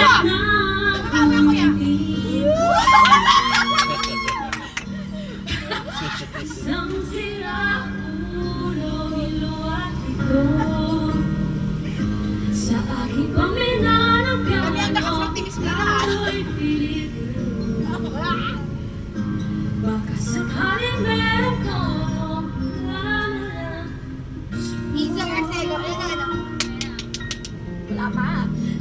Nakakawa ko yan. Isang sira ulo, ilo at ito. Sa aking paminanagyan Kami ang nakafrontimis mo na. ako'y pilit. Baka sakaling meron ko Isa kasi, gabi na ano. Wala pa.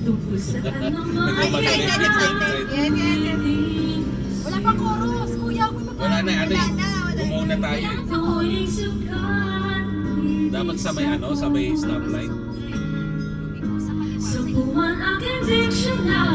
tungkol sa anong Ay, mga excited, excited. Yes, yes, yes. Wala pang chorus. Kuya, huwag mo pa. Wala na, ano eh. Wala na. Bumauna tayo eh. ako'y sukat. Dapat sa may ano, sa may stoplight. Sa buwan aking dictionary